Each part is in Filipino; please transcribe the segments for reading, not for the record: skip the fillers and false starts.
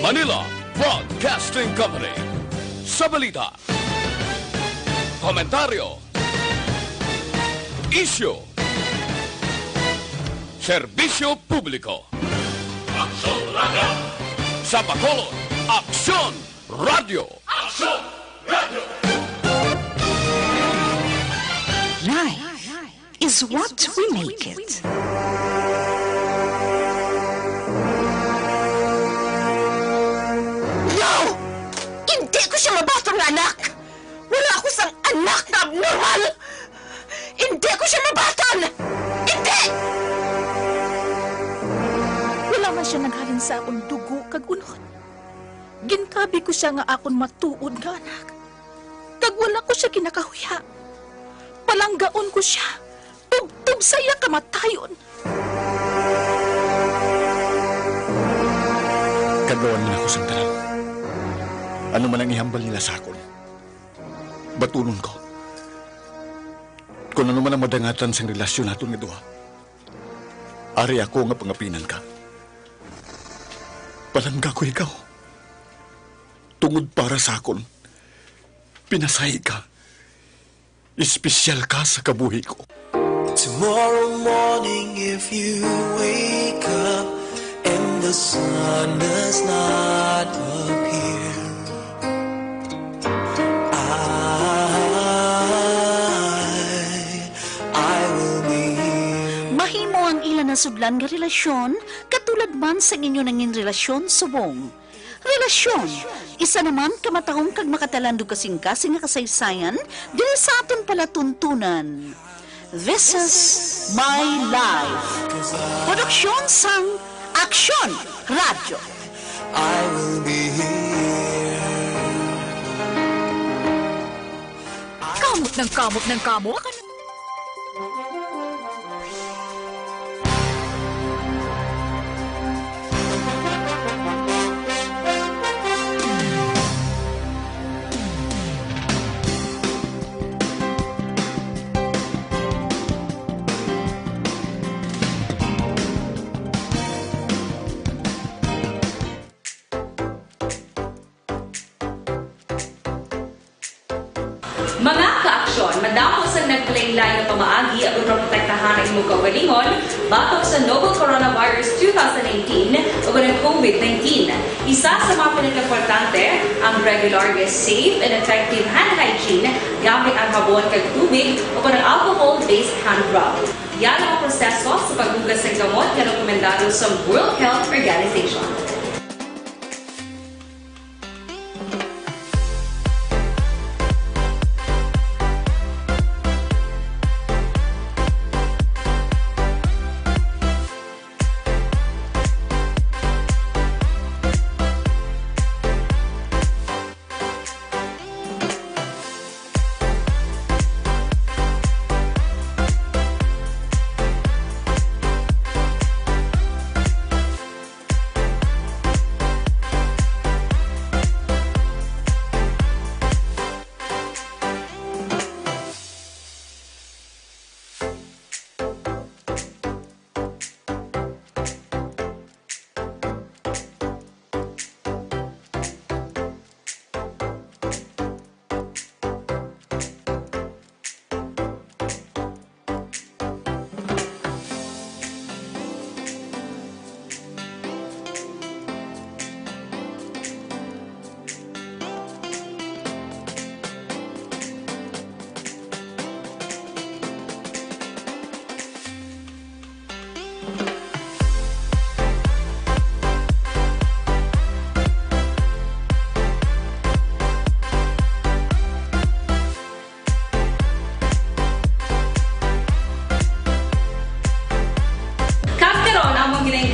Manila Broadcasting Company. Sa balita, komentaryo, isyu, serbisyo publiko. Aksyon Radio! Sa Bacolod, Aksyon Radio! Aksyon Radio! Life is what we make it. No! Hindi ko siya mabatang anak! Wala ako sang anak na abnormal! Hindi ko siya mabatan! Hindi! Wala man siya naghalin sa akong dugo kag unod. Gintabi ko siya nga akon matuod nga anak. Kag wala ko siya kinakahuya. Palanggaon ko siya. Tubtub saya kamatayon. Kagawan man ako sa tanan. Ano man ang ihambal nila sa akon. Batunon ko. Kung ano man ang madangatan sa relasyon natin nga duha. Ari ako nga pangapinan ka. Palangga ko ikaw. Tungod para sa akon. Pinasay ka. Espesyal ka sa kabuhi ko. Tomorrow morning if you wake up and the sun does not appear, I will be here. Mahimo ang ilan na sudlan nga relasyon, katulad man sa inyo nangin relasyon subong. Relasyon, isa naman kamataong kag makatalandog kasing-kasing nga kasaysayan, dili sa aton palatuntunan. This is My Life. Produksyon sang Aksyon Radio. I will be here. Kamot ng kamot. Mga ka-aksyon, madamo sa nagpalaylay na pamaagi at protektahan ang imong kaugalingon batok sa novel coronavirus 2018 o ng COVID-19. Isa sa mga pinaka-importante ang regular, safe, and effective hand hygiene gamit ang habon kag tubig o ng alcohol-based hand rub. Yan ang proseso sa paghugas ng gamot na rekomendado sa World Health Organization.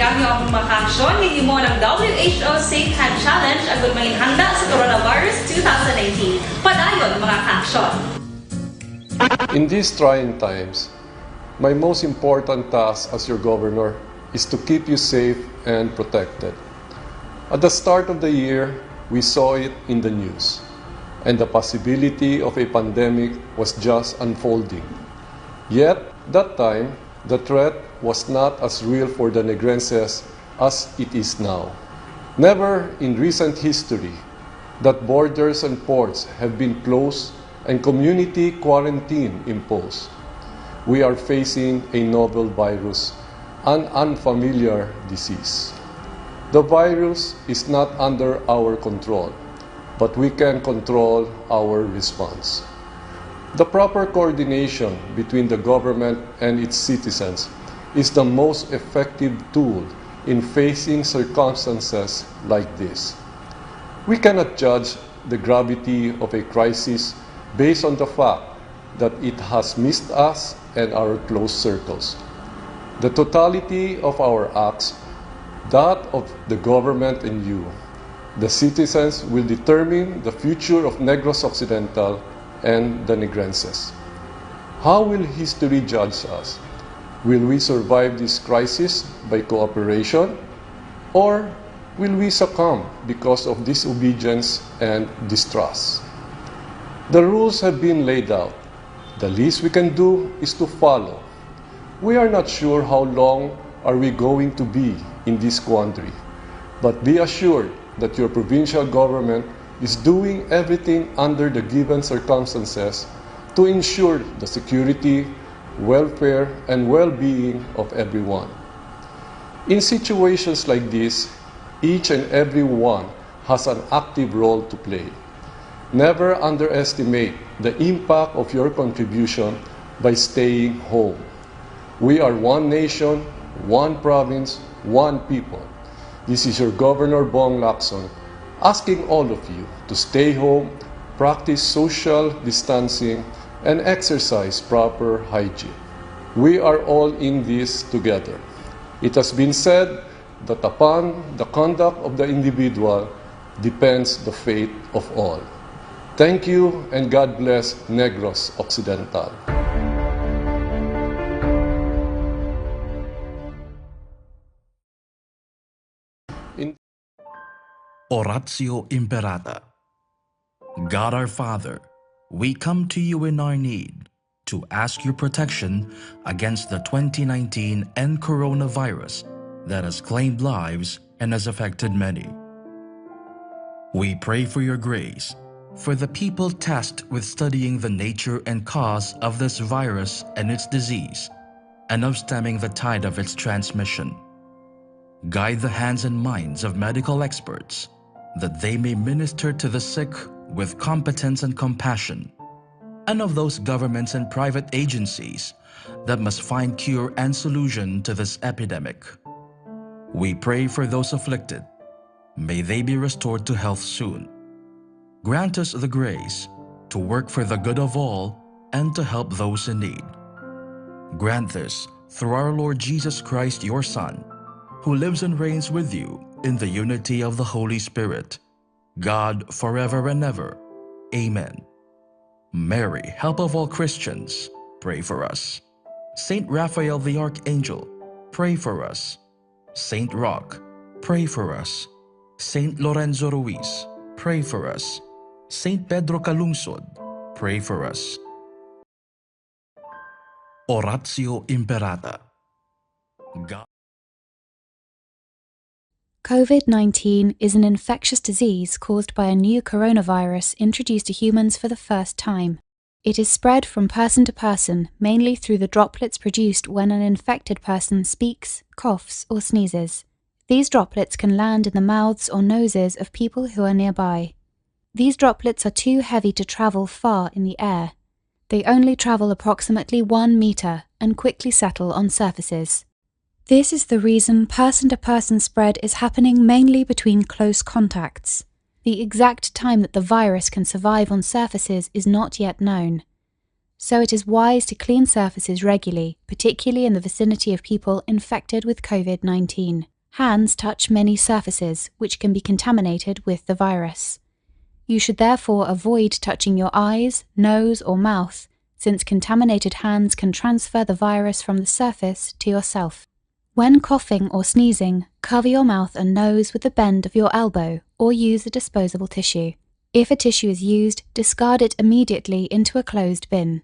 Gamyo ang makaksyon, hindi mo ng WHO Safe Hand Challenge ang gulmangin handa sa coronavirus 2019. Padayon mga kaksyon! In these trying times, my most important task as your governor is to keep you safe and protected. At the start of the year, we saw it in the news, and the possibility of a pandemic was just unfolding. Yet, that time, the threat was not as real for the Negrenses as it is now. Never in recent history that borders and ports have been closed and community quarantine imposed. We are facing a novel virus, an unfamiliar disease. The virus is not under our control, but we can control our response. The proper coordination between the government and its citizens is the most effective tool in facing circumstances like this. We cannot judge the gravity of a crisis based on the fact that it has missed us and our close circles. The totality of our acts, that of the government and you, the citizens, will determine the future of Negros Occidental and the Negrenses. How will history judge us? Will we survive this crisis by cooperation, or will we succumb because of disobedience and distrust? The rules have been laid out. The least we can do is to follow. We are not sure how long are we going to be in this quandary, but be assured that your provincial government is doing everything under the given circumstances to ensure the security, welfare, and well-being of everyone. In situations like this, each and every one has an active role to play. Never underestimate the impact of your contribution by staying home. We are one nation, one province, one people. This is your Governor Bong Lacson asking all of you to stay home, practice social distancing, and exercise proper hygiene. We are all in this together. It has been said that upon the conduct of the individual depends the fate of all. Thank you, and God bless Negros Occidental. Oratio Imperata. God our Father, we come to you in our need to ask your protection against the 2019 and coronavirus that has claimed lives and has affected many. We pray for your grace for the people tasked with studying the nature and cause of this virus and its disease, and of stemming the tide of its transmission. Guide the hands and minds of medical experts, that they may minister to the sick with competence and compassion, and of those governments and private agencies that must find cure and solution to this epidemic. We pray for those afflicted. May they be restored to health soon. Grant us the grace to work for the good of all and to help those in need. Grant this through our Lord Jesus Christ, your Son, who lives and reigns with you in the unity of the Holy Spirit, God forever and ever. Amen. Mary, help of all Christians, pray for us. Saint Raphael the Archangel, pray for us. Saint Roch, pray for us. Saint Lorenzo Ruiz, pray for us. Saint Pedro Calungsod, pray for us. Oratio Imperata. God. COVID-19 is an infectious disease caused by a new coronavirus introduced to humans for the first time. It is spread from person to person, mainly through the droplets produced when an infected person speaks, coughs, or sneezes. These droplets can land in the mouths or noses of people who are nearby. These droplets are too heavy to travel far in the air. They only travel approximately 1 meter and quickly settle on surfaces. This is the reason person-to-person spread is happening mainly between close contacts. The exact time that the virus can survive on surfaces is not yet known. So it is wise to clean surfaces regularly, particularly in the vicinity of people infected with COVID-19. Hands touch many surfaces, which can be contaminated with the virus. You should therefore avoid touching your eyes, nose, or mouth, since contaminated hands can transfer the virus from the surface to yourself. When coughing or sneezing, cover your mouth and nose with the bend of your elbow or use a disposable tissue. If a tissue is used, discard it immediately into a closed bin.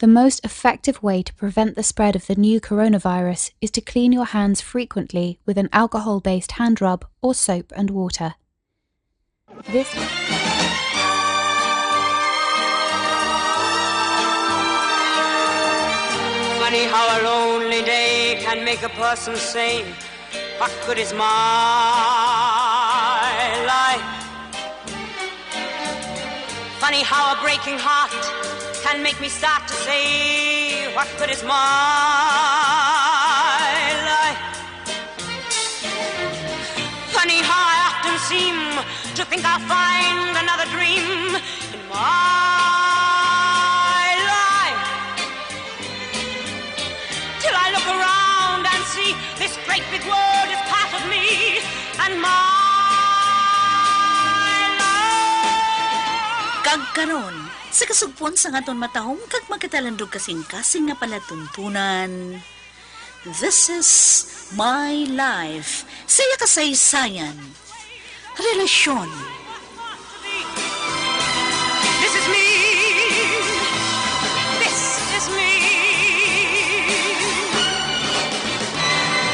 The most effective way to prevent the spread of the new coronavirus is to clean your hands frequently with an alcohol-based hand rub or soap and water. This Funny how a lonely day can make a person sane. What good is my life? Funny how a breaking heart can make me start to say, what good is my life? Funny how I often seem to think I'll find another dream in my life, till I look around and see this great big world is part of me and my life. Kagkaron, sa kasugpon sa ngaton matahong kag magkatalandog kasing-kasing nga palatuntunan. This is my life. Saya kasaysayan. Relasyon. This is me. This is me.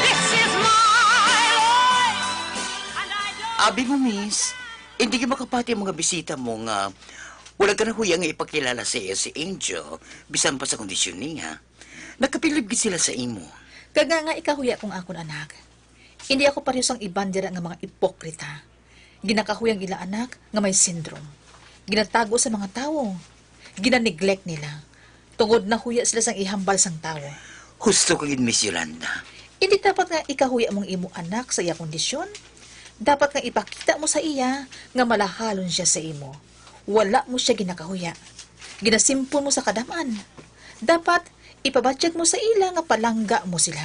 This is my life. And I don't... Abi mo, miss, hindi ka makapati ang mga bisita mo nga wala ka na huyang ipakilala sa iyo si Angel, bisan pa sa kondisyon niya. Nakapilib gid sila sa imo. Kaga nga ikahuya kong akon anak. Hindi ako parehas ang ibandira nga mga ipokrita. Ginakahuyang ila anak nga may syndrome. Ginatago sa mga tao. Ginaneglect nila. Tungod na huya sila sang ihambal sang tao. Husto ko gid, Miss Yolanda. Hindi dapat nga ikahuya mong imo anak sa iya kondisyon. Dapat nga ipakita mo sa iya nga malahalon siya sa imo. Wala mo siya ginakahuya. Ginasimpon mo sa kadaman. Dapat ipabatsyag mo sa ila nga palangga mo sila.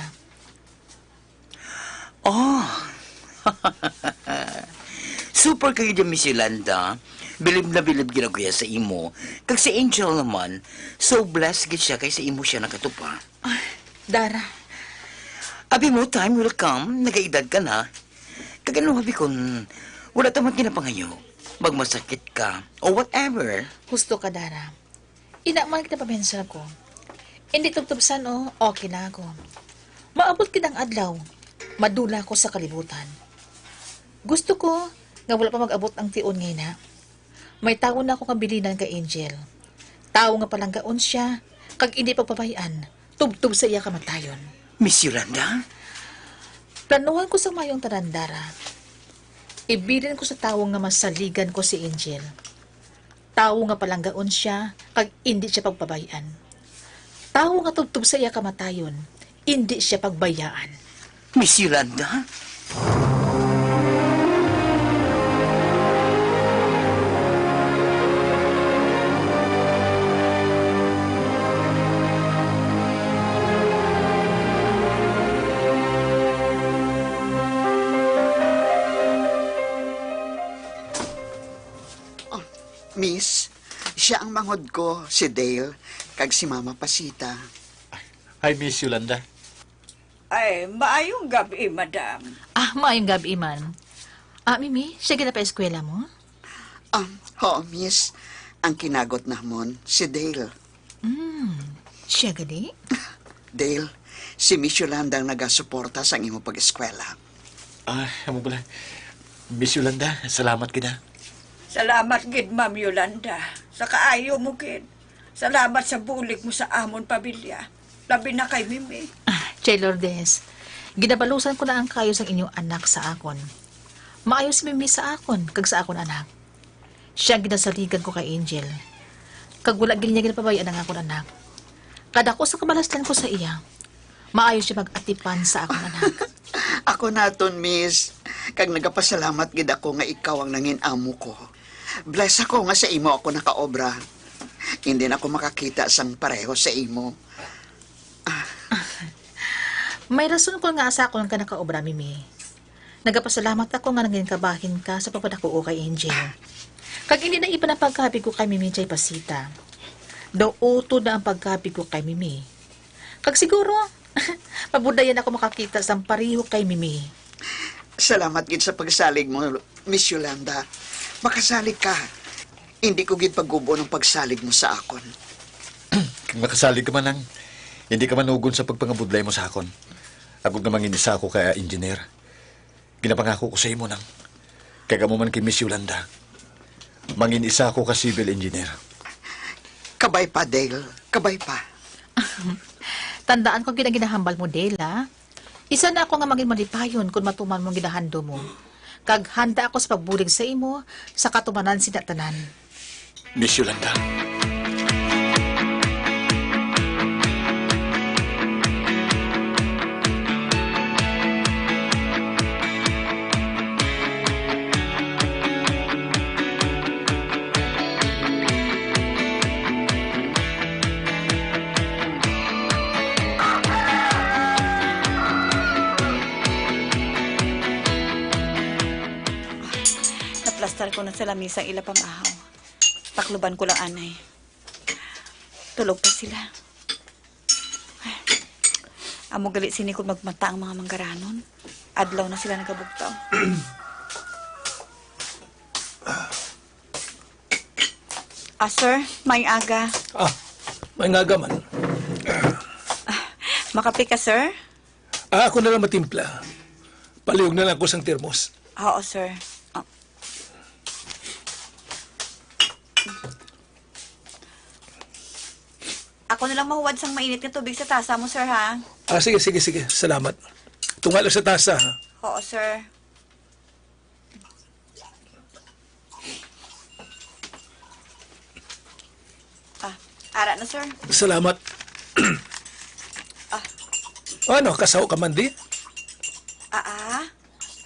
Oh! Super kayo dyan, Miss Yolanda. Bilib na bilib ginaguya sa imo. Kag si Angel naman, so blessed gid siya kay sa imo siya nakatupa. Dara. Abi mo, time will come. Nagaedad ka na. Kag ano habi kon, wala tamat ginapangayo. Magmasakit ka, o whatever. Gusto ka, Dara. Inaman kita pamensa ko. Hindi tubtubsan o, okay na ako. Maabot kitang adlaw. Madula ko sa kalibutan. Gusto ko, nga wala pa mag-abot ang tion ngayon na. May tao na ako kabilinan kay Angel. Tao nga palanggaon siya, kag hindi pagpapayan, tubtub sa iya kamatayon. Miss Yolanda? Planuhan ko sa mayong tarandara. Ibilin ko sa tao nga masaligan ko si Angel. Tao nga palanggaon siya, kag hindi siya pagpabayaan. Tao nga tubtub sa iya kamatayon, hindi siya pagbayaan. Miss Yolanda? Miss, siya ang manghod ko, si Dale, kag si Mama Pasita. Hi, Miss Yolanda. Ay, maayong gabi, madam. Maayong gabi, man. Mimi, siya gina pa eskwela mo? Oo, Miss. Ang kinagot namon, si Dale. Siya gani? Dale, si Miss Yolanda ang nagasuporta sa imo pag-eskwela. Amo pala. Miss Yolanda, salamat kita. Salamat, gid, Ma'am Yolanda. Sa kaayo mo, gid. Salamat sa bulik mo sa amon pamilya. Labi na kay Mimi. Chay Lourdes, ginabalusan ko na ang kayo sa inyong anak sa akon. Maayos si Mimi sa akon, kag sa akon anak. Siya ang ginasaligan ko kay Angel. Kag wala gil niya ginapabayaan ang akon anak. Kada ko sa kabalastan ko sa iya, maayos siya mag-atipan sa akon anak. Ako naton, Miss. Kag nagapasalamat gid ako nga ikaw ang nangin amo ko. Bless ako nga sa imo ako nakaobra. Hindi na ako makakita sang pareho sa imo. May rason ko nga sa akon ka nakaobra, Mimi. Nagapasalamat ako nga nangin kabahin ka sa papadako kay Angel. Kag hindi na iba na pagkabi ko kay Mimi Chay Pasita. Daw uto na ang pagkabi ko kay Mimi. Kag siguro, mabudayan ako makakita sa pariho kay Mimi. Salamat gid sa pagsalig mo, Miss Yolanda. Makasalig ka. Hindi ko gid paggubo ng pagsalig mo sa akon. Kung makasali ka man hindi ka manugon sa pagpangabudlay mo sa akon. Ako namang inisa ako kaya engineer. Ginapangako ko sa imo nang. Kaya mo man kay Miss Yolanda. Mangin isa ako ka civil engineer. Kabay pa, Dale. Kabay pa. Tandaan ko ginahambal mo, Dale, ha? Isa na ako nga maging malipayon kung matuman mong ginahando mo. Kag handa ako sa pagbulig sa imo sa katumanan sinatanan. Miss Yolanda. Naplastar ko na sa lamisang ila pamahaw. Takluban ko lang anay. Tulog pa sila. Ay, amo galit sini kung magmata ang mga manggaranon. Adlaw na sila nagabugtaw. Sir, may aga. May aga man. Makape ka, sir? Ako na lang matimpla. Palihog na lang ko sang termos. Oo, sir. Ako na lang mahuwad sang mainit na tubig sa tasa mo, sir, ha? Sige. Salamat. Tunga lang sa tasa, ha? Oo, sir. Ara na, sir. Salamat. Ano, kasaw ka man di?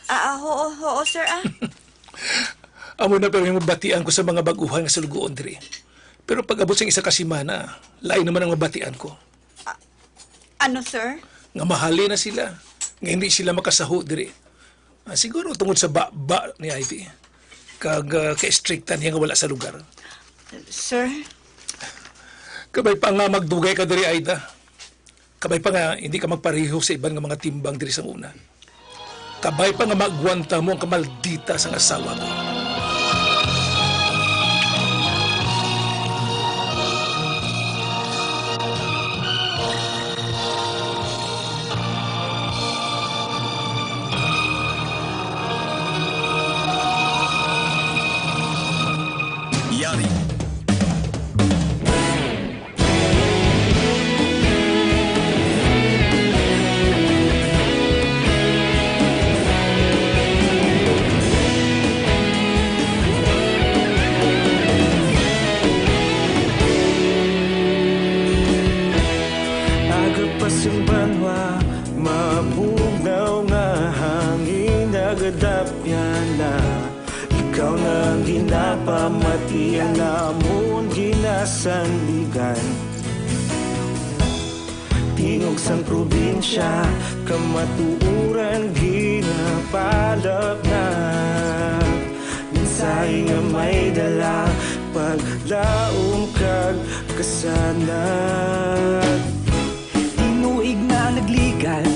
Oo, sir, Amo na pero yung mabatian ko sa mga baguhan nga sa lugoon diri. Pero pag abot sa isa kasimana, lain naman ang mabatian ko. Ano, sir? Nga mahali na sila. Nga hindi sila makasaho diri. Siguro tungod sa ba ni Ivy. Kag ka-strictan niya nga wala sa lugar. Sir? Kabay pa nga magdugay ka diri, Aida. Kabay pa nga hindi ka magpareho sa ibang nga mga timbang diri sa una. Kabay pa nga magwanta mo ang kamaldita sa asawa mo. Yari. Agapasang banwa, mabugnaw nga hangin nagadapyan na. Ikaw na ang ginapamatian namon ginasandigan. Tingog sang probinsya, kamatuuran ginapalap na. Minsay nga may dala, paglaom kag kasanag. Tinuig na nagligan,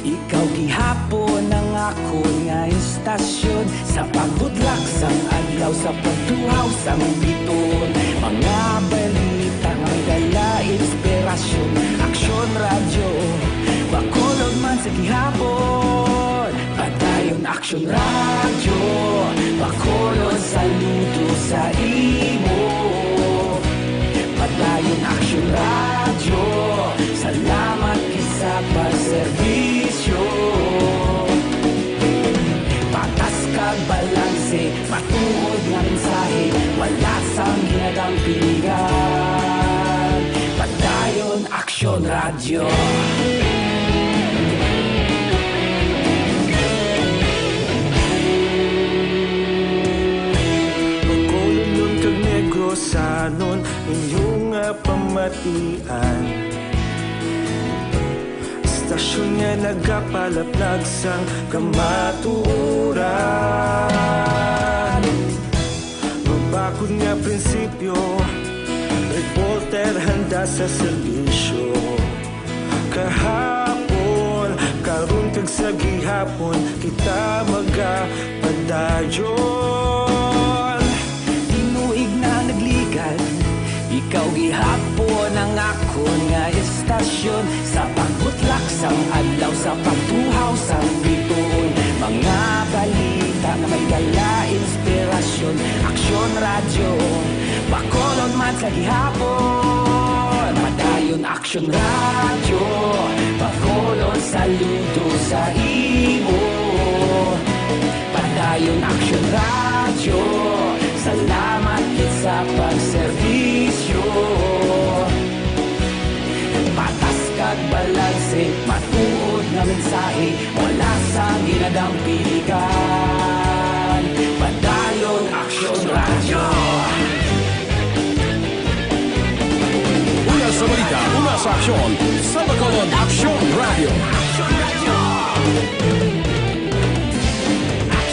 ikaw gihapon ang ako nga istasyon. Sa pagudlak sang adlaw, sa pagtuhaw sang biton. Mga balita nga dala inspirasyon. Aksyon radyo, bakolog man sa gihapon. Padayon aksyon radyo, bakolog saludo sa imo. Padayon aksyon radyo, salamat kisa pagserbisyo. Patas kag balanse, matuod nga mensahe, wala sang hinagang pilihan. Padayon aksyon radyo. Pagkulunod kag negosanon, inyong nga pamatian. Istasyon nga nagapalaplag sang kamatuuran. Mabakod nga prinsipyo, reporter handa sa serbisyo. Kahapon, karon kag sa gihapon, kita magapadayon. Tinuig na nagligan, ikaw gihapon ang akon nga estasyon sa pagbutlak sang adlaw sa pagtuhaw sang bituon. Mga balita na may dala inspirasyon, aksyon radyo, Bacolod man sa gihapon. Padayon aksyon radyo, Bacolod saludo sa imo. Padayon aksyon radyo, salamat kit sa pagserbisyo. Patas kag balanse, matuod nga mensahe, wala sa ginadampikan. Padayon aksyon radyo. Una sa balita, una sa aksyon, sa Bacolod Aksyon Radio.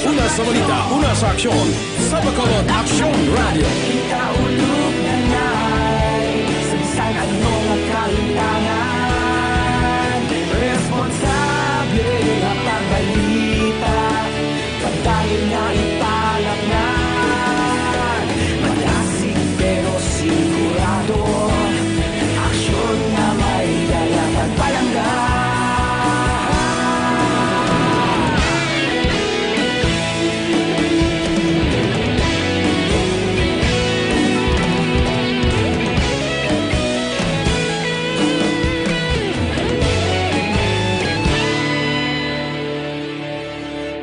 Una sa balita, una sa aksyon, sa Bacolod Aksyon Radio. Ikaulog na na'y sabisan ano nga kahintangan. Responsable nga pagbalita, pagdayon nga ipalaknan. Malasig pero sigurado, aksyon nga may dala pagpalanggan.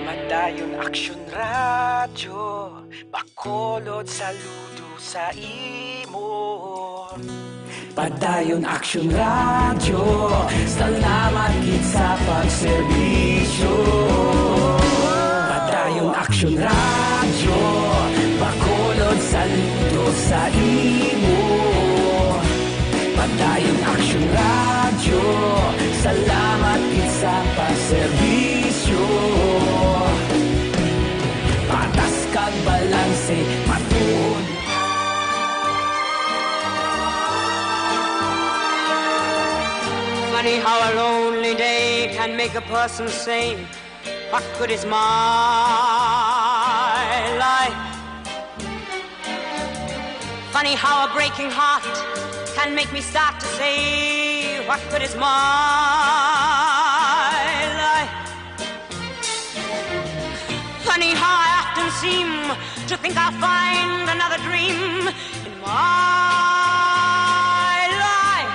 Madayon aksyon radyo, Bacolod saludo sa imo. Padayon aksyon radyo, salamat kit sa pagserbisyo. Padayon aksyon radyo, Bacolod saludo sa imo. Padayon aksyon radyo, salamat kit sa pagserbisyo. Patas kag balanse, matuod. Funny how a lonely day can make a person say, what good is my life? Funny how a breaking heart can make me start to say, what good is my life? Funny how I often seem to think I'll find another dream in my life,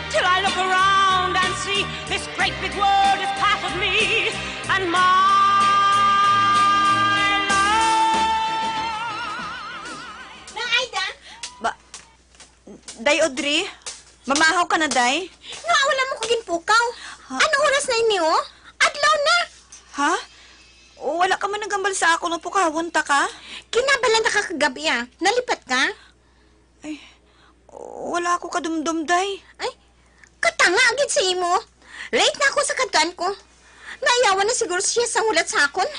till I look around and see this great big world is part of me and my Day, Audrey? Mamahaw ka na, Day? Nga, wala mo kaging pukaw. Anong oras na ini, oh? Adlaw na. Ha? Wala ka man nagambal sa ako nung pukawon ta ka? Kinabalan na ka kagabi, ah. Nalipat ka? Ay, wala ako kadumdum, Day. Ay, katanga agad sa imo. Late na ako sa kadkan ko. Naiyawan na siguro siya sa hulat sa akon.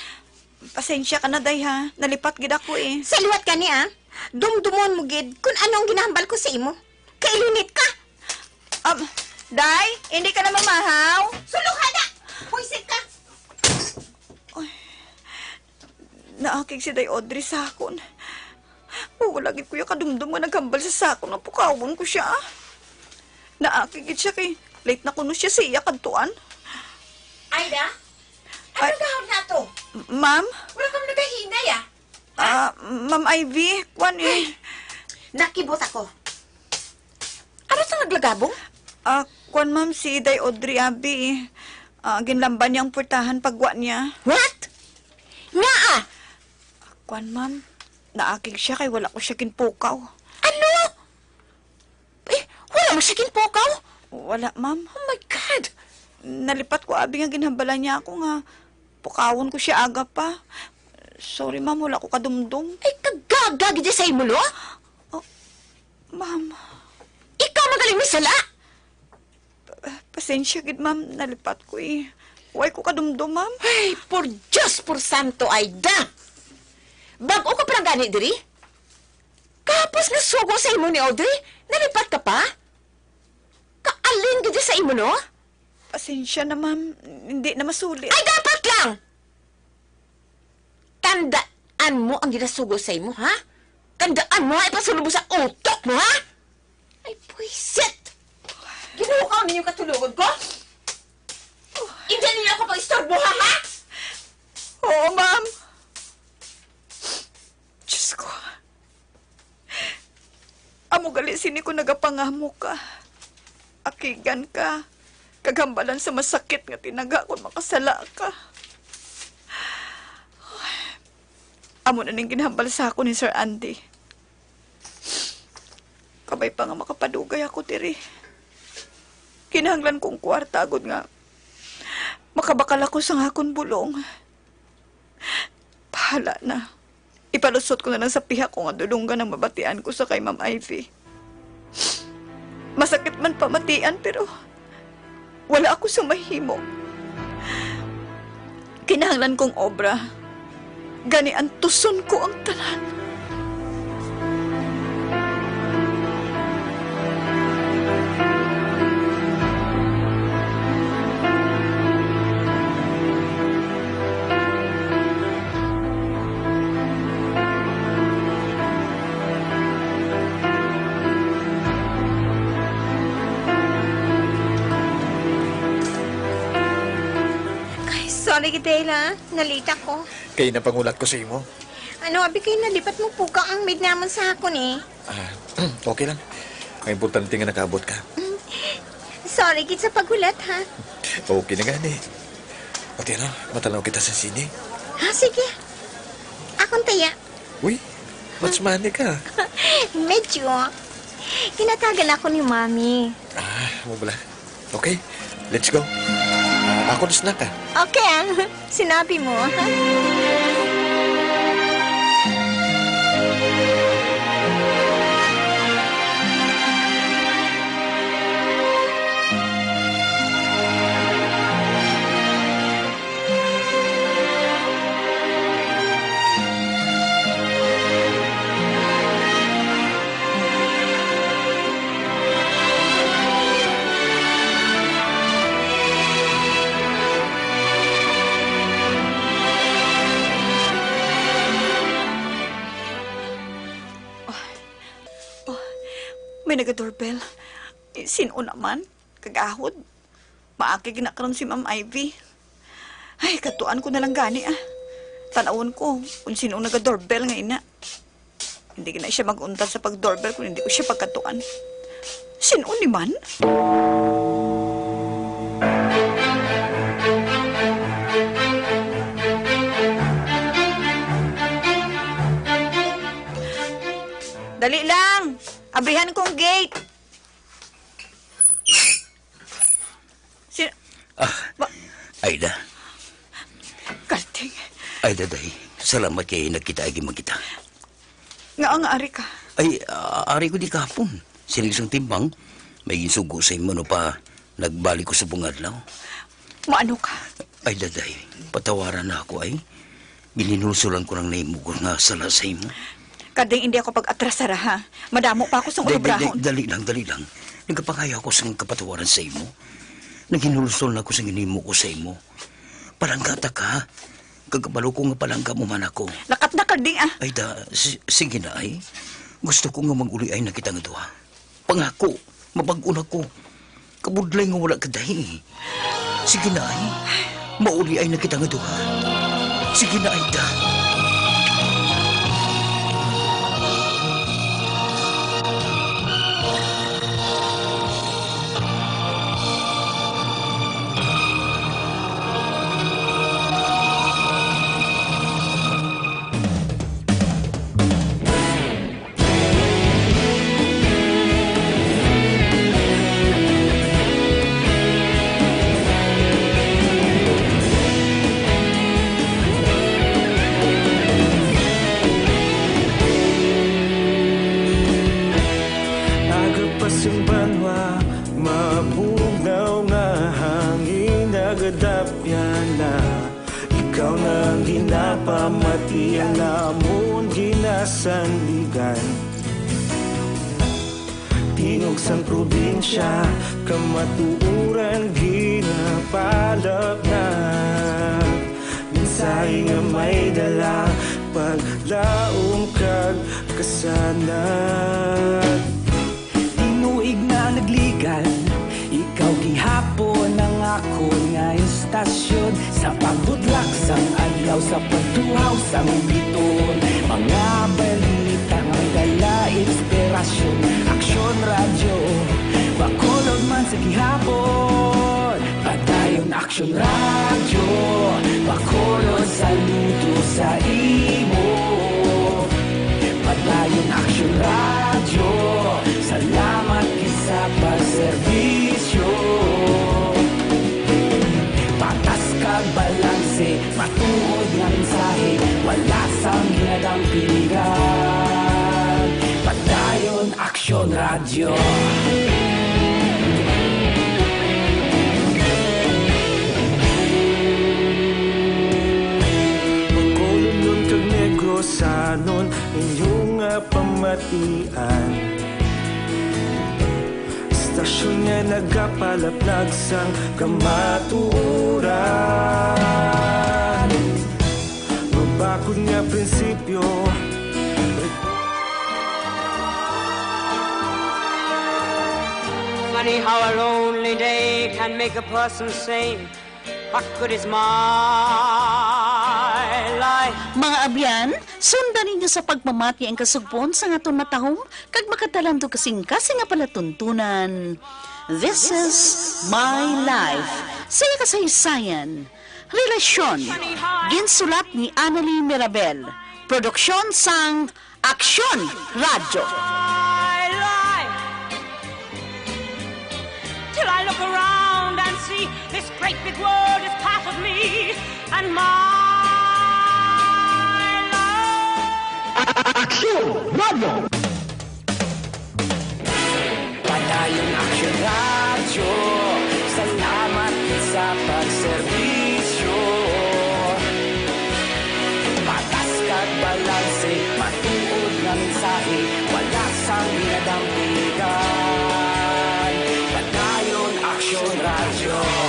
Pasensya ka na, Day, ha? Nalipat gid ako, eh. Saliwat ka niya, dumdumon mo gid kung anong ginahambal ko sa imo. Kailinit ka. Day, hindi ka na mamahaw? Sulukada! Puisit ka! Naakig si Day Audrey sa akon. Wala gid kuya kadumdum nga naghambal sa sakon ng pukawon ko siya. Naakig gid siya kay late na kuno siya siya kadtuan. Aida? Ano gahon na to? Ma'am? Wala kang nagahinay, Ma'am Ivy, kwan eh. Nakibot ako. Ano sa naglagabong? Kwan ma'am si Day Audrey Abi. Ginlamban niyang purtahan pagwa niya. What? Nga Kwan ma'am, naakig siya kay wala ko siya kinpukaw. Ano? Wala mo siya kinpukaw? Wala ma'am. Oh my God! Nalipat ko abi nga ginhambala niya ako nga. Pukawon ko siya aga pa. Sorry ma'am, wala ko kadumdum. Ay, kagagagi di sa imulo? Ma'am. Ikaw magaling may sala? Pasensya gid ma'am, nalipat ko eh. Huwag ko kadumdum ma'am. Ay, por Diyos, por Santo, Aida! Bago ka parang gani, diri? Kapos nga sugo sa imo ni Audrey, nalipat ka pa? Kaalin gid sa imo, no? Pasensya na ma'am, hindi na masulit. Ay, dapat lang! Tandaan mo ang ginasugo sa imo, ha? Tandaan mo, ipasulong mo sa utok mo, ha? Ay, puisit! Ginukaw ninyo katulugod ko? Hindi ninyo ako pag-istorbohan, ha? Oo, ma'am. Diyos ko. Amo gali sini ko nagapangamo ka. Akigan ka. Kagambalan sa masakit nga tinaga kung makasala ka. Amo na ning ginhambal sa ako ni Sir Andy. Kabay pa nga makapadugay ako, tiri. Kinahanglan kong kwarta, agad nga. Makabakal ako sa akong bulong. Bahala na. Ipalusot ko na lang sa pihak ko nga dulunggan ang mabatian ko sa kay Ma'am Ivy. Masakit man pamatian, pero wala ako sa mahimo. Kinahanglan kong obra. Gani ang tuson ko ang tanan. Sorry, Gidela. Nalita ko. Kaya napangulat ko sa imo. Ano, abi kayo nalipat mo po ka ang maid naman sa ako ni. Okay lang. Ang importante nga nakaabot ka. Sorry, Gid, sa pagulat, ha? Okay na gani. Pati ano, matalaw kita sa sine. Ha, sige. Akong taya. Uy, matsmani ka. Medyo. Tinatagan ako ni Mami. Mo bala. Okay, let's go. Ako na snack ka. Okay, sinabi mo, ha? May naga-doorbell. Sino naman? Kagahod. Maakig na karon si Ma'am Ivy. Ay, katuan ko na lang gani, Tanawon ko kung sino naga-doorbell nga ina. Hindi na siya mag-untal sa pag-doorbell kung hindi ko siya pagkatuan. Sino ni man? Dali lang! Abrihan kong gate! Aida. Karting. Aida, day. Salamat kay nagkita ay magkita. Nga ang ari ka. Ay, ari ko di kahapon. Sinigsang timbang. May ginsugo sa imo no pa nagbalik ko sa bungadlaw. Maano ka? Ay, daday. Patawaran na ako ay. Bininulsulan ko ng naimugol nga sala sa imo. Kading hindi ako pag-atrasara, ha? Madamo pa ako sa ulubrahon. Dali lang. Nagkapangaya ako sa kapatawaran sa imo. Naghinulsol na ako sa ginimo ko sa imo. Palanggata ka. Kagabalo ko nga palangga mo man ako. Lakat na kading, Ay, sige na ay. Gusto ko nga mag-uli ay nakita nga doha. Pangako, mabag-una ko. Kabudlay nga wala kadahi. Sige na ay. Mauli ay nakita nga doha. Sige na ay da. Ikaw na ginapamati ang namon ginasandigan. Tinog sang probinsya, kamatuuran ginapalap na. Minsay nga may dala, paglaom kag kasanat. sa pagtuhaw sa biton. Mga balita nga dala inspirasyon. Aksyon radyo, bakulog man sa gihapon. Padayon Aksyon radyo, bakulog saludo sa imo. Padayon Aksyon radyo, salamat kisa pagserbisyo. Patas kag balanse, matuod nga mensahe, wala sang ginadang pilihan. Padayon Aksyon radyo. Sanon inyong pamatian. Stasyon nga nagapalaplag sang kamatuoran. Mabakod nga prinsipyo. Funny how a lonely day can make a person sane. What good is my life? Mga abyan, sundan ninyo sa pagmamati ang kasugpon sa aton matahong kag makatalando kasing nga palatuntunan. This is my life. Saya kasaysayan. Relasyon. Ginsulat ni Annalie Mirabel. Produksyon sang Aksyon Radyo. My life. Till I look around and see this great big world is part of me and Aksyon radyo. Padayon Aksyon radyo, salamat sa pagserbisyo. Patas kag balanse, matuod nga mensahe, wala sang ginadang pilihan. Padayon Aksyon radyo.